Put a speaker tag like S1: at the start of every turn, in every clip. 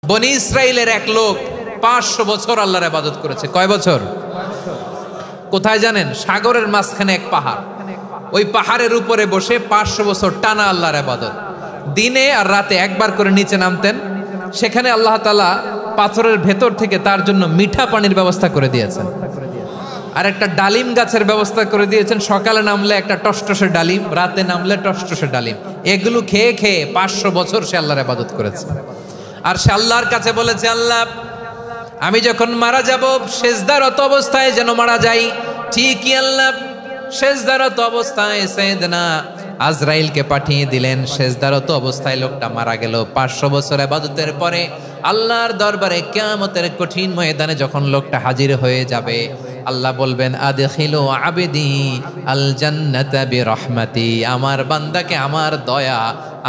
S1: বনি ইসরাইলের এক লোক 500 বছর আল্লাহর ইবাদত করেছে। কয় বছর? কোথায় জানেন? সাগরের মাঝখানে এক পাহাড়, ওই পাহাড়ের উপরে বসে 500 বছর টানা আল্লাহর ইবাদত। দিনে আর রাতে একবার করে নিচে নামতেন। সেখানে আল্লাহ তাআলা পাথরের ভেতর থেকে তার জন্য মিঠা পানির ব্যবস্থা করে দিয়েছেন, আর একটা ডালিম গাছের ব্যবস্থা করে দিয়েছেন। সকালে নামলে একটা টসটসে ডালিম, রাতে নামলে টসটসে ডালিম। এগুলো খেয়ে খেয়ে 500 বছর সে আল্লাহর ইবাদত করেছে। আর সে আল্লাহর কাছে বলেছে, আল্লাহ আমি যখন মারা যাব সেজদারত অবস্থায় যেন মারা যাই। ঠিকই আল্লাহ সেজদারত অবস্থায় সাইয়েদনা আজরাইলকে পাঠিয়ে দিলেন। সেজদারত অবস্থায় লোকটা মারা গেল। 500 বছর ইবাদতের পরে আল্লাহর দরবারে কিয়ামতের কঠিন ময়দানে যখন লোকটা হাজির হয়ে যাবে, আল্লাহ বলবেন, আদখিলু আবদি আল জান্নাতা বিরহমাতি, আমার বান্দাকে আমার দয়া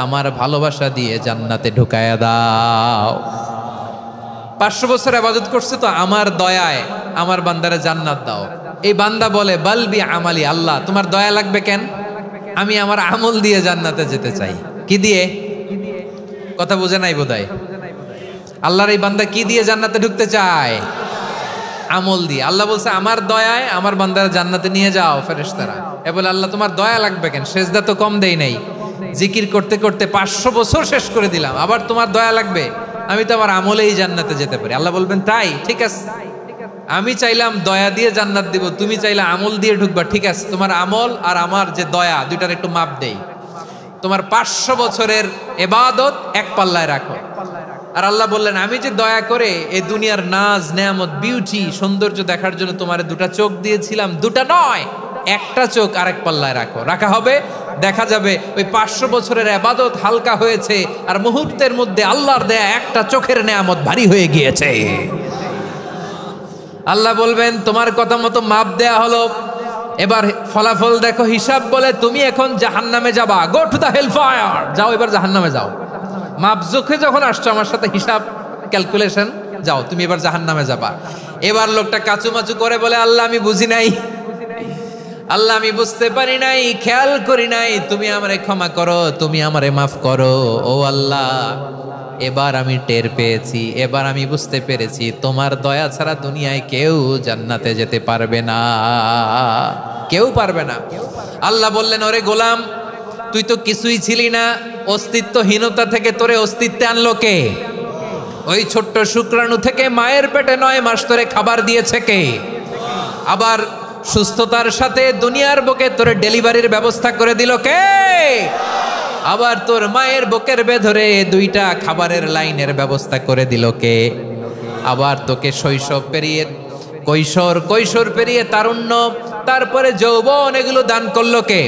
S1: আমার ভালোবাসা দিয়ে জান্নাতে ঢুকায়া দাও। 500 বছর ইবাদত করছে তো আমার দয়ায় আমার বান্দারে জান্নাত দাও। এই বান্দা বলে, বালবি আমালি, আল্লাহ তোমার দয়া লাগবে কেন? আমি আমার আমল দিয়ে জান্নাতে যেতে চাই। কি দিয়ে? কথা বুঝে নাই বোধহয়। আল্লাহর এই বান্দা কি দিয়ে জান্নাতে ঢুকতে চায়? আমল দিয়ে। আল্লাহ বলছে, আমার দয়ায় আমার বান্দারা জান্নাতে নিয়ে যাও। ফেরেশতারা এ বলে, আল্লাহ তোমার দয়া লাগবে কেন? সেজদা তো কম দেই নাই, জিকির করতে করতে 500 বছর শেষ করে দিলাম, আবার তোমার দয়া লাগবে? আমি তো আমার আমলেই জান্নাতে যেতে পারি। আল্লাহ বলবেন, তাই ঠিক আছে, আমি চাইলাম দয়া দিয়ে জান্নাত দিব, তুমি চাইলে আমল দিয়ে ঢুকবা, ঠিক আছে, তোমার আমল আর আমার যে দয়া দুইটার একটু মাপ দেই। তোমার 500 বছরের ইবাদত এক পাল্লায় রাখো। আর আল্লাহ বললেন, আমি যে দয়া করে এই দুনিয়ার নাজ নেয়ামত বিউটি সৌন্দর্য দেখার জন্য তোমারে দুটা চোখ দিয়েছিলাম, দুটা নয় একটা চোখ আরেক পাল্লায় রাখো। রাখা হবে, দেখা যাবে ওই 500 বছরের ইবাদত হালকা হয়েছে, আর মুহূর্তের মধ্যে আল্লাহর দেয়া একটা চোখের নেয়ামত ভারী হয়ে গিয়েছে। আল্লাহ বলবেন, তোমার কথা মতো মাপ দেয়া হলো, এবার ফলাফল দেখো, হিসাব বলে তুমি এখন জাহান্নামে যাবা। Go to the hell fire, যাও এবার জাহান্নামে যাও। মাপ জোখে যখন আসছো আমার সাথে হিসাব ক্যালকুলেশন, যাও তুমি এবার জাহান্নামে যাবা। এবার লোকটা কাচুমাচু করে বলে, আল্লাহ আমি বুঝি নাই, আল্লাহ আমি বুঝতে পারি নাই, খেয়াল করি নাই, তুমি আমারে ক্ষমা করো, তুমি আমারে মাফ করো। ও আল্লাহ, এবার আমি টের পেয়েছি, এবার আমি বুঝতে পেরেছি, তোমার দয়া ছাড়া দুনিয়ায় কেউ জান্নাতে যেতে পারবে না, কেউ পারবে না। আল্লাহ বললেন, ওরে গোলাম, তুই তো কিছুই ছিলি না, অস্তিত্বহীনতা থেকে তোরে অস্তিত্বে আনলো কে? ওই ছোট্ট শুক্রাণু থেকে মায়ের পেটে 9 মাস ধরে খাবার দিয়েছে কে? আবার সুস্থতার সাথে দুনিয়ার বুকে তোরে ডেলিভারির ব্যবস্থা করে দিল কে? আবার তোর মায়ের বুকের ভেতরে 2টা খাবারের লাইনের ব্যবস্থা করে দিল কে? আবার তোকে শৈশব পেরিয়ে কৈশোর পেরিয়ে তারুণ্য, তারপরে যৌবন, এগুলো দান করলো কে?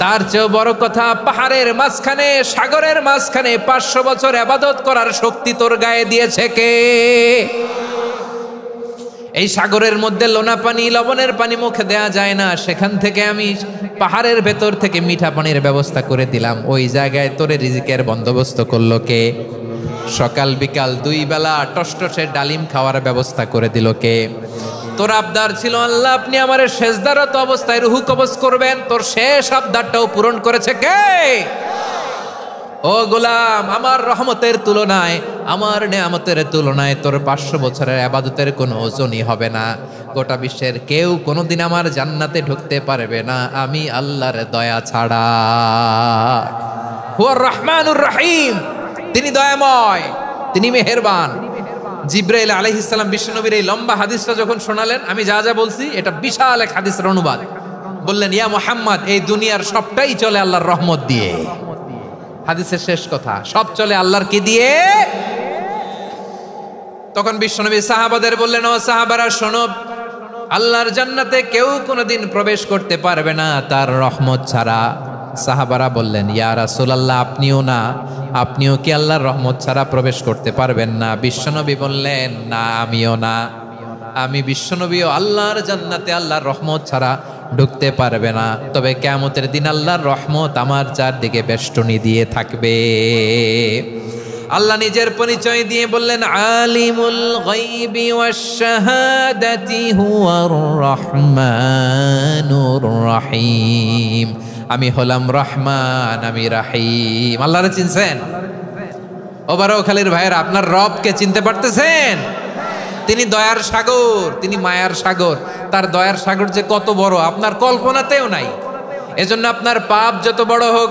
S1: তার চেয়েও বড় কথা, পাহাড়ের মাঝখানে সাগরের মাঝখানে 500 বছর ইবাদত করার শক্তি তোর গায়ে দিয়েছে কে? এই সাগরের মধ্যে লোনা পানি, লবণের পানি মুখে দেয়া যায় না, সেখান থেকে আমি পাহাড়ের ভেতর থেকে মিঠা পানির ব্যবস্থা করে দিলাম। ওই জায়গায় তোরে রিজিকের বন্দোবস্ত করলো কে? সকাল বিকাল 2 বেলা টসটসে ডালিম খাওয়ার ব্যবস্থা করে দিল কে? তোর আবদার ছিল, আল্লাহ আপনি আমার সেজদারত অবস্থায় রুহু কবজ করবেন, তোর শেষ আবদারটাও পূরণ করেছে কে? ও গোলাম, আমার রহমতের তুলনায়, আমার নেয়ামতের তুলনায় তোর 500 বছরের ইবাদতের কোনো ওজনই হবে না। গোটা বিশ্বের কেউ কোনোদিন আমার জান্নাতে ঢুকতে পারবে না আমি আল্লাহর দয়া ছাড়া। হুয়ার রহমানুর রহিম, তিনি দয়াময়, তিনি মেহেরবান। জিব্রাইল আলাইহিস সালাম বিশ্বনবীর এই লম্বা হাদিসটা যখন শোনালেন, আমি যা যা বলছি এটা বিশাল এক হাদিসের অনুবাদ। বললেন, ইয়া মুহাম্মদ, এই দুনিয়ার সবটাই চলে আল্লাহর রহমত দিয়ে। হাদিসের শেষ কথা, সব চলে আল্লাহর কি দিয়ে? তখন বিশ্বনবী সাহাবাদের বললেন, ও সাহাবারা শোনো, আল্লাহর জান্নাতে কেউ কোনোদিন প্রবেশ করতে পারবে না তার রহমত ছাড়া। সাহাবারা বললেন, ইয়া রাসূলুল্লাহ, আপনিও না, আপনিও কি আল্লাহর রহমত ছাড়া প্রবেশ করতে পারবেন না? বিশ্বনবী বললেন, না আমিও না, আমি বিশ্বনবীও আল্লাহর জান্নাতে আল্লাহর রহমত ছাড়া ঢুকতে পারবে না। তবে কিয়ামতের দিন আল্লাহর রহমত আমার চারদিকে বেষ্টনী দিয়ে থাকবে। আল্লাহ নিজের পরিচয় দিয়ে বললেন, আলিমুল গায়বি ওয়াশ শাহাদাতি হুয়ার রহমানুর রহিম, আমি হলাম রহমান, আমি রাহিম। আল্লাহরে চিনছেন? ও বারোখালীর ভাইয়ের, আপনার রবকে চিনতে পারতেছেন? তিনি দয়ার সাগর, তিনি মায়ার সাগর। তার দয়ার সাগর যে কত বড় আপনার কল্পনাতেও নাই। এজন্য আপনার পাপ যত বড় হোক,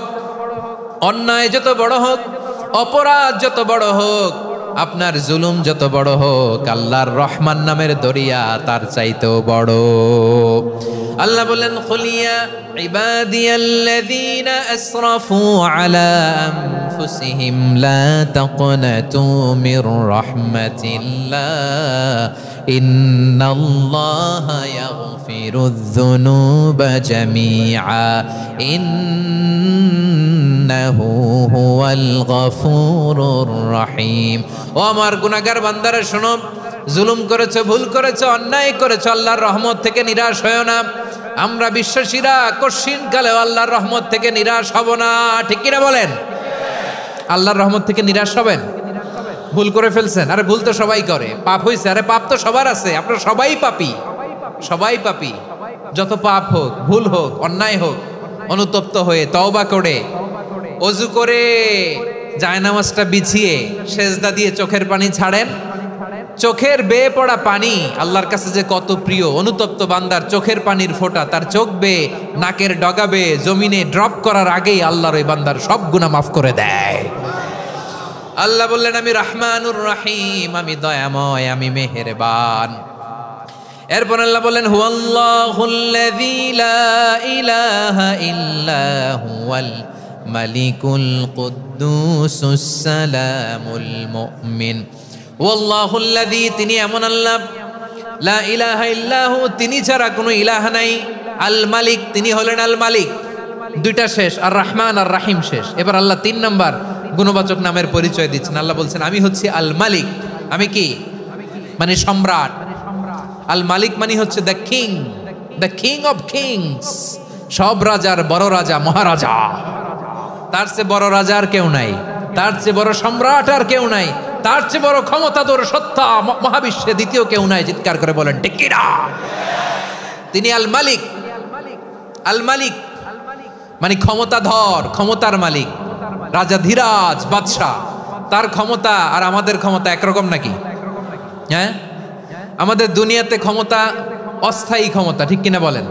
S1: অন্যায় যত বড় হোক, অপরাধ যত বড় হোক, আপনার জুলুম যত বড় হোক, আল্লাহর রহমান নামের দরিয়া তার চাইতেও বড়। আল্লাহ বলেন, খুলিয়া ইবাদিয়াল্লাযীনা আসরাফু আলা আনফুসিহিম লা তাকনাতু মির রাহমাতিল্লাহ ইন্নাল্লাহা ইয়াগফিরুয যুনুবা জামিআ ইন্নাহু হুয়াল গফুরুর রহিম। ও আমার গুনাহগার বান্দারা শোনো, জুলুম করেছো, ভুল করেছো, অন্যায় করেছো, আল্লাহর রহমত থেকে নিরাশ হয়ো না। আমরা বিশ্বাসীরা কঠিন কালেও আল্লাহর রহমত থেকে নিরাশ হব না, ঠিক কিনা বলেন? আল্লাহর রহমত থেকে নিরাশ হবেন? ভুল করে ফেলছেন, আরে ভুল তো সবাই করে। পাপ হয়েছে, আরে পাপ তো সবার আছে, আপনারা সবাই পাপী, সবাই পাপী। যত পাপ হোক, ভুল হোক, অন্যায় হোক, অনুতপ্ত হয়ে তওবা করে, ওযু করে, জায়নামাজটা বিছিয়ে সেজদা দিয়ে চোখের পানি ছাড়েন। চোখের বেয়ে পড়া পানি আল্লাহর কাছে যে কত প্রিয়। অনুতপ্ত বান্দার চোখের পানির ফোঁটা তার চোখ বেয়ে, নাকের ডগা বেয়ে জমিনে ড্রপ করার আগেই আল্লাহর ওই বান্দার সব গুনাহ মাফ করে দেয়। আল্লাহ বললেন, আমি রহমানুর রহিম, আমি দয়াময়, আমি মেহেরবান। এরপর আল্লাহ বললেন, হুয়াল্লাহুল্লাযী লা ইলাহা ইল্লা হুয়াল মালিকুল কুদ্দুসুস সালামুল মুমিন। ওয়াল্লাহুল্লাযী, তিনি এমন আল্লাহ, লা ইলাহা ইল্লাহু, তিনি ছাড়া কোনো ইলাহ নাই। আল মালিক, তিনি হলেন আল মালিক। দুইটা শেষ, আর রহমান আর রাহিম শেষ। এবার আল্লাহ 3 নাম্বার গুণবাচক নামের পরিচয় দিচ্ছেন। আল্লাহ বলছেন, আমি হচ্ছি আল মালিক। আমি কি? মানে সম্রাট। আল মালিক মানে হচ্ছে the king, the king of kings. সব রাজার বড় রাজা, মহারাজা। তার চেয়ে বড় রাজা আর কেউ নাই, তার চেয়ে বড় সম্রাট আর কেউ নাই, তার চেয়ে বড় ক্ষমতাধর সত্তা মহাবিশ্বে দ্বিতীয় কেউ নাই। চিৎকার করে বলেন ঠিক কিনা? তিনি আল মালিক। আল মালিক মানে ক্ষমতাধর, ক্ষমতার মালিক, রাজা ধীরাজ বাদশাহ। তার ক্ষমতা আর আমাদের ক্ষমতা একরকম নাকি? হ্যাঁ, আমাদের দুনিয়াতে ক্ষমতা অস্থায়ী ক্ষমতা, ঠিক কিনা বলেন?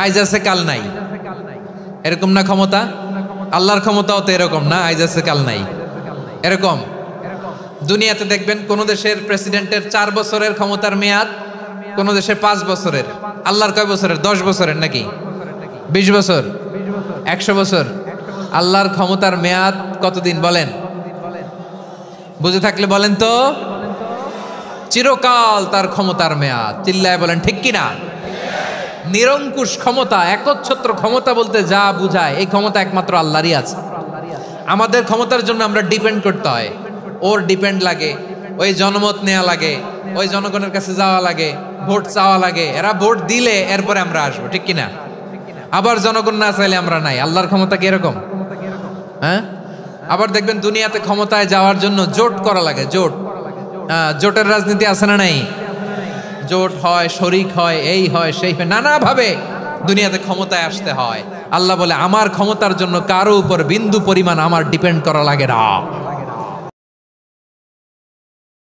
S1: আইজ আছে কাল নাই, এরকম না ক্ষমতা? আল্লাহর ক্ষমতাও তো এরকম না, আইজ আছে কাল নাই এরকম। দুনিয়াতে দেখবেন কোন দেশের প্রেসিডেন্টের 4 বছরের ক্ষমতার মেয়াদ, কোন দেশের 5 বছরের। আল্লাহর কয় বছরের? 10 বছরের নাকি 20 বছর, 100 বছর। আল্লাহর ক্ষমতার মেয়াদ কতদিন বলেন? বুঝে থাকলে বলেন তো। চিরকাল তার ক্ষমতার মেয়াদ। চিল্লায় বলেন ঠিক কিনা? নিরঙ্কুশ ক্ষমতা, একচ্ছত্র ক্ষমতা বলতে যা বুঝায়, এই ক্ষমতা একমাত্র আল্লাহরই আছে। আমাদের ক্ষমতার জন্য আমরা ডিপেন্ড করতে হয়, ওর ডিপেন্ড লাগে, ওই জনমত নেওয়া লাগে, ওই জনগণের কাছে যাওয়া লাগে, ভোট চাওয়া লাগে। এরা ভোট দিলে এরপরে আমরা আসবো, ঠিক কিনা? আবার জনগণ না চাইলে আমরা নাই। আল্লাহর ক্ষমতা কি এরকম? হ্যাঁ, আবার দেখবেন দুনিয়াতে ক্ষমতায় যাওয়ার জন্য জোট করা লাগে। জোট, জোটের রাজনীতি আছে না নাই? জোট হয়, শরিক হয়, এই হয়, সেই হয়, নানাভাবে দুনিয়াতে ক্ষমতায় আসতে হয়। আল্লাহ বলে, আমার ক্ষমতার জন্য কারো উপর বিন্দু পরিমাণ আমার ডিপেন্ড করা লাগে না।